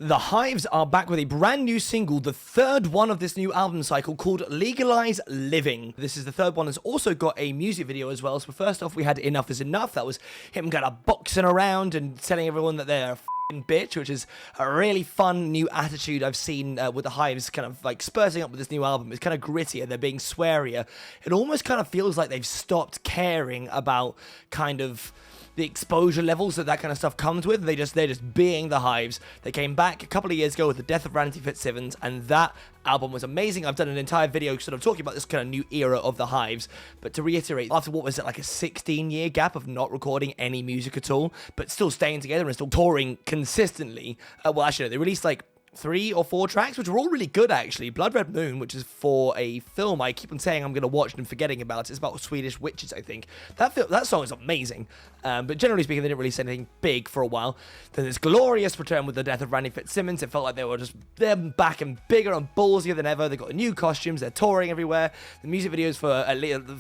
The Hives are back with a brand new single, the third one of this new album cycle, called Legalize Living. This is the third one. It's also got a music video as well. So first off, we had Enough Is Enough. That was him kind of boxing around and telling everyone that they're a f***ing bitch, which is a really fun new attitude I've seen with the Hives kind of like spurting up with this new album. It's kind of grittier, they're being swearier. It almost kind of feels like they've stopped caring about kind of the exposure levels that kind of stuff comes with. They're just being the Hives. They came back a couple of years ago with the death of Randy Fitzsimmons, and that album was amazing. I've done an entire video sort of talking about this kind of new era of the Hives, but to reiterate, after what was it, like a 16-year gap of not recording any music at all, but still staying together and still touring consistently, well, actually, no, they released like 3 or 4 tracks, which were all really good, actually. Blood Red Moon, which is for a film I keep on saying I'm going to watch and forgetting about. It's about Swedish witches, I think. That song is amazing. But generally speaking, they didn't release anything big for a while. Then this glorious return with the death of Randy Fitzsimmons. It felt like they were just them back and bigger and ballsier than ever. They got new costumes. They're touring everywhere. The music videos for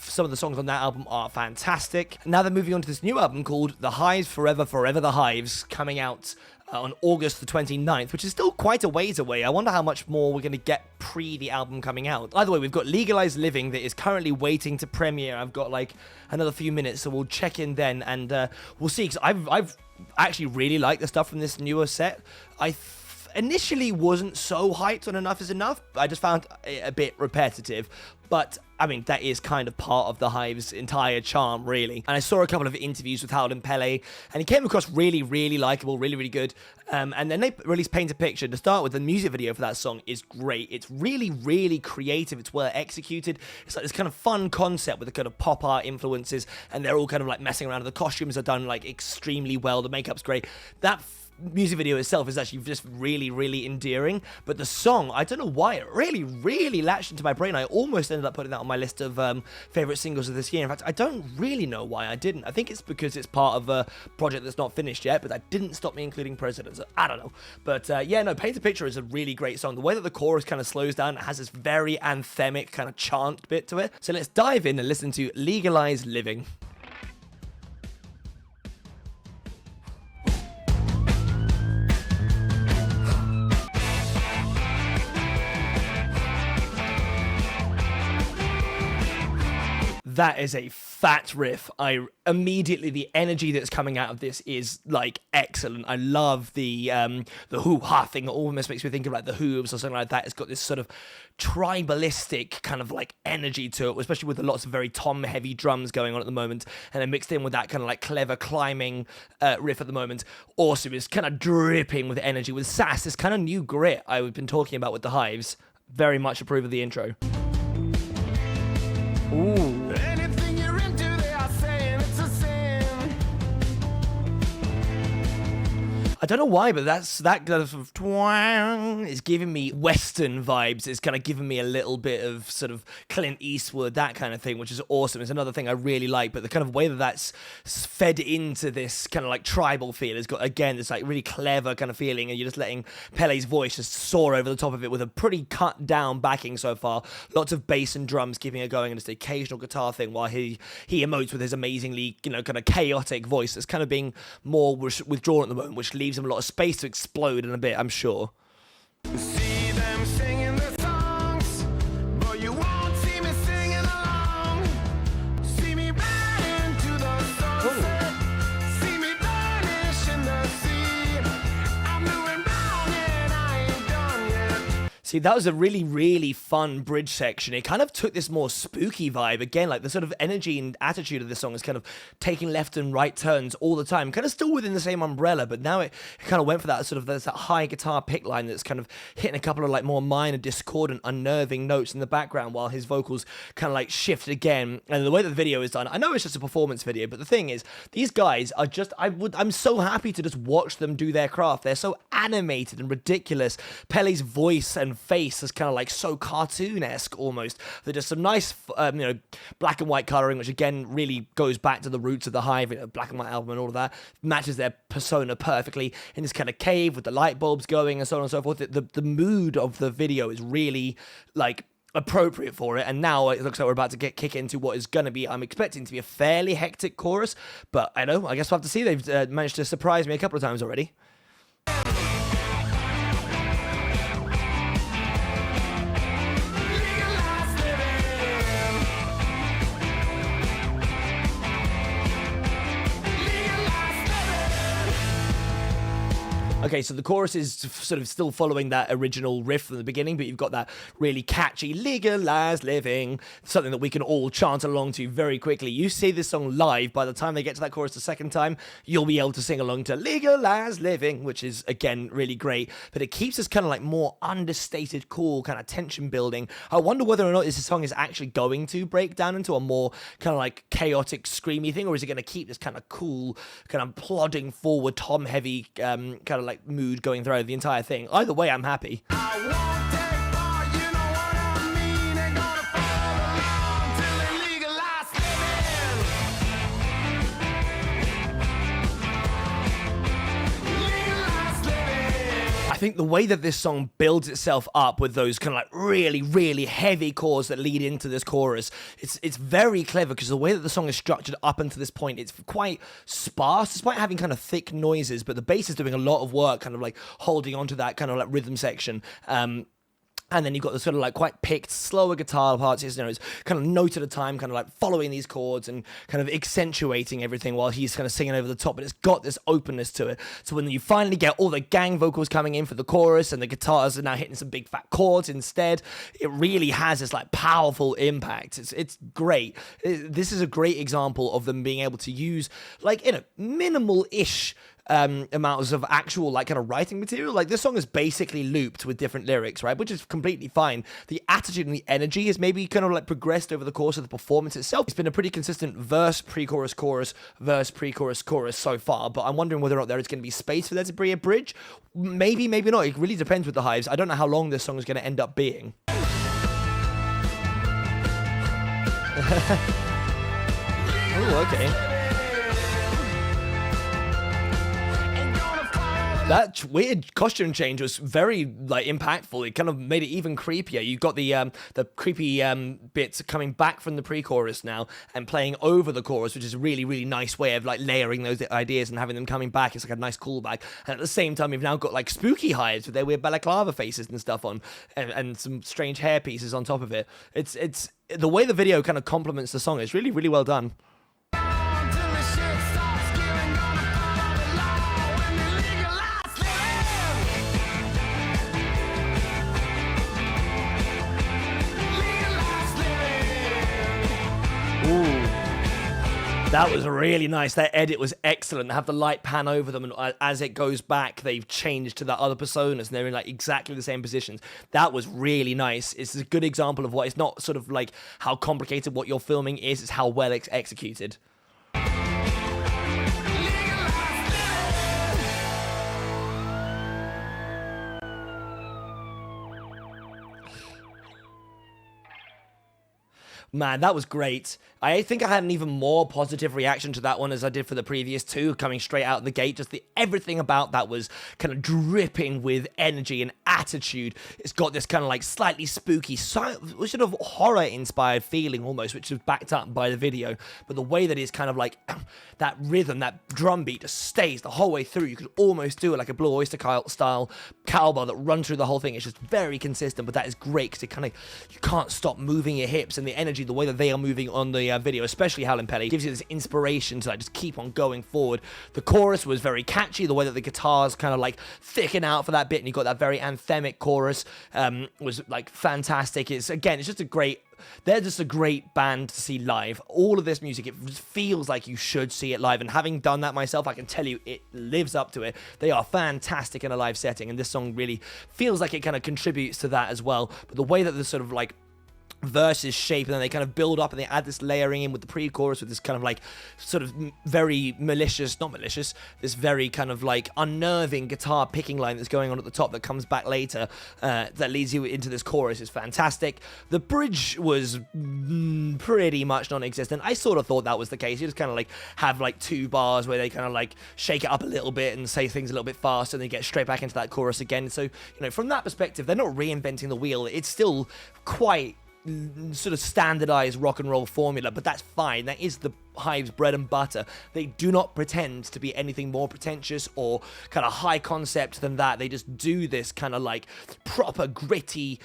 some of the songs on that album are fantastic. Now they're moving on to this new album called The Hives Forever, Forever the Hives, coming out on August the 29th, which is still quite a ways away. I wonder how much more we're going to get pre the album coming out. Either way, we've got Legalize Living that is currently waiting to premiere. I've got like another few minutes, so we'll check in then and we'll see, because I've actually really liked the stuff from this newer set. I initially wasn't so hyped on Enough Is Enough. I just found it a bit repetitive, but I mean, that is kind of part of the Hive's entire charm, really. And I saw a couple of interviews with Howard and Pele, and he came across really, really likable, really, really good. And then they released Paint a Picture. To start with, the music video for that song is great. It's really, really creative. It's well executed. It's like this kind of fun concept with the kind of pop art influences, and they're all kind of like messing around. The costumes are done like extremely well. The makeup's great. That music video itself is actually just really, really endearing, but the song, I don't know why, it really, really latched into my brain. I almost ended up putting that on my list of favorite singles of this year. In fact, I don't really know why I didn't. I think it's because it's part of a project that's not finished yet, but that didn't stop me including Presidents. I don't know. But yeah, no, Paint a Picture is a really great song. The way that the chorus kind of slows down, it has this very anthemic kind of chant bit to it. So let's dive in and listen to Legalize Living. That is a fat riff. The energy that's coming out of this is like excellent. I love the hoo-ha thing. It almost makes me think of like the Hooves or something like that. It's got this sort of tribalistic kind of like energy to it, especially with lots of very tom-heavy drums going on at the moment, and then mixed in with that kind of like clever climbing riff at the moment. Also, it's kind of dripping with energy, with sass, this kind of new grit I've been talking about with the Hives. Very much approve of the intro. Ooh. I don't know why, but that kind of twang is giving me Western vibes. It's kind of giving me a little bit of sort of Clint Eastwood, that kind of thing, which is awesome. It's another thing I really like, but the kind of way that that's fed into this kind of like tribal feel has got, again, this like really clever kind of feeling, and you're just letting Pele's voice just soar over the top of it with a pretty cut down backing so far. Lots of bass and drums keeping it going, and just the occasional guitar thing while he emotes with his amazingly, kind of chaotic voice that's kind of being more withdrawn at the moment, which leaves him a lot of space to explode in a bit, I'm sure. See them singing the songs, but you won't see me singing along. See me burn into the sunset, see me vanish in the sea. I'm doing wrong and I ain't done yet. See, that was a really, really fun bridge section. It kind of took this more spooky vibe. Again, like the sort of energy and attitude of this song is kind of taking left and right turns all the time. Kind of still within the same umbrella, but now it kind of went for that sort of, there's that high guitar pick line that's kind of hitting a couple of like more minor, discordant, unnerving notes in the background while his vocals kind of like shift again. And the way that the video is done, I know it's just a performance video, but the thing is, these guys are just, I'm so happy to just watch them do their craft. They're so animated and ridiculous. Pele's voice and face is kind of like so cartoon-esque almost. There's just some nice, black and white coloring, which again really goes back to the roots of the Hive, black and white album and all of that. Matches their persona perfectly in this kind of cave with the light bulbs going and so on and so forth. The mood of the video is really like appropriate for it, and now it looks like we're about to kick into what is going to be, I'm expecting to be a fairly hectic chorus, but I guess we'll have to see. They've managed to surprise me a couple of times already. Okay, so the chorus is sort of still following that original riff from the beginning, but you've got that really catchy legalize living, something that we can all chant along to very quickly. You see this song live, by the time they get to that chorus the second time, you'll be able to sing along to legalize living, which is, again, really great, but it keeps us kind of like more understated, cool, kind of tension building. I wonder whether or not this song is actually going to break down into a more kind of like chaotic, screamy thing, or is it going to keep this kind of cool, kind of plodding forward, tom-heavy kind of like mood going throughout the entire thing? Either way, I'm happy. I think the way that this song builds itself up with those kind of like really, really heavy chords that lead into this chorus, it's very clever, because the way that the song is structured up until this point, it's quite sparse, despite having kind of thick noises, but the bass is doing a lot of work, kind of like holding onto that kind of like rhythm section. And then you've got the sort of like quite picked, slower guitar parts. It's kind of note at a time, kind of like following these chords and kind of accentuating everything while he's kind of singing over the top. But it's got this openness to it. So when you finally get all the gang vocals coming in for the chorus and the guitars are now hitting some big fat chords instead, it really has this like powerful impact. It's great. This is a great example of them being able to use like minimal-ish amounts of actual like kind of writing material. Like this song is basically looped with different lyrics, right, which is completely fine. The attitude and the energy is maybe kind of like progressed over the course of the performance itself. It's been a pretty consistent verse, pre-chorus, chorus, verse, pre-chorus, chorus so far, but I'm wondering whether or not there is going to be space for there to be a bridge. Maybe not. It really depends with the Hives. I don't know how long this song is going to end up being. Oh, okay. That weird costume change was very like impactful. It kind of made it even creepier. You got the creepy bits coming back from the pre-chorus now and playing over the chorus, which is a really, really nice way of like layering those ideas and having them coming back. It's like a nice callback. And at the same time, you've now got like spooky Hives with their weird balaclava faces and stuff on, and some strange hair pieces on top of it. It's the way the video kind of complements the song is really, really well done. That was really nice. That edit was excellent. Have the light pan over them, and as it goes back, they've changed to that other personas, and they're in like exactly the same positions. That was really nice. It's a good example of what it's not sort of like how complicated what you're filming is. It's how well it's executed. Man, that was great. I think I had an even more positive reaction to that one as I did for the previous two, coming straight out of the gate. Just everything about that was kind of dripping with energy and attitude. It's got this kind of like slightly spooky, sort of horror-inspired feeling almost, which is backed up by the video. But the way that it's kind of like that rhythm, that drum beat just stays the whole way through. You could almost do it like a Blue Oyster style cowbell that runs through the whole thing. It's just very consistent, but that is great because it kind of, you can't stop moving your hips, and the energy, the way that they are moving on the video, especially Howlin' Pelly, gives you this inspiration to like just keep on going forward. The chorus was very catchy. The way that the guitars kind of like thicken out for that bit, and you got that very anthemic chorus was like fantastic. It's just a great. They're just a great band to see live. All of this music, it feels like you should see it live, and having done that myself, I can tell you it lives up to it. They are fantastic in a live setting, and this song really feels like it kind of contributes to that as well. But the way that the sort of like verses shape, and then they kind of build up and they add this layering in with the pre-chorus with this kind of like sort of very this very kind of like unnerving guitar picking line that's going on at the top that comes back later, that leads you into this chorus is fantastic. The bridge was pretty much non-existent. I sort of thought that was the case. You just kind of like have like two bars where they kind of like shake it up a little bit and say things a little bit fast, and then get straight back into that chorus again. So, you know, from that perspective, they're not reinventing the wheel. It's still quite sort of standardized rock and roll formula, but that's fine. That is the Hives' bread and butter. They do not pretend to be anything more pretentious or kind of high concept than that. They just do this kind of like proper gritty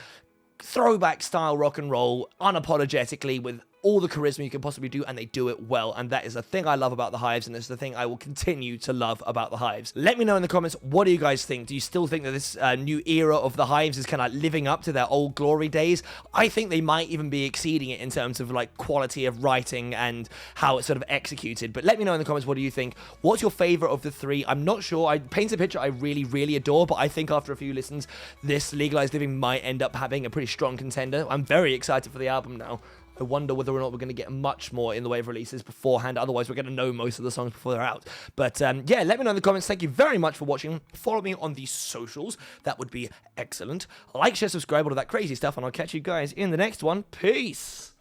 throwback style rock and roll unapologetically with all the charisma you can possibly do, and they do it well. And that is the thing I love about the Hives, and it's the thing I will continue to love about the Hives. Let me know in the comments, what do you guys think? Do you still think that this new era of the Hives is kind of living up to their old glory days? I think they might even be exceeding it in terms of like quality of writing and how it's sort of executed. But let me know in the comments, what do you think? What's your favorite of the three? I'm not sure. I paint a picture I really, really adore, but I think after a few listens, this Legalize Living might end up having a pretty strong contender. I'm very excited for the album now. I wonder whether or not we're going to get much more in the way of releases beforehand. Otherwise, we're going to know most of the songs before they're out. But yeah, let me know in the comments. Thank you very much for watching. Follow me on the socials. That would be excellent. Like, share, subscribe, all of that crazy stuff. And I'll catch you guys in the next one. Peace.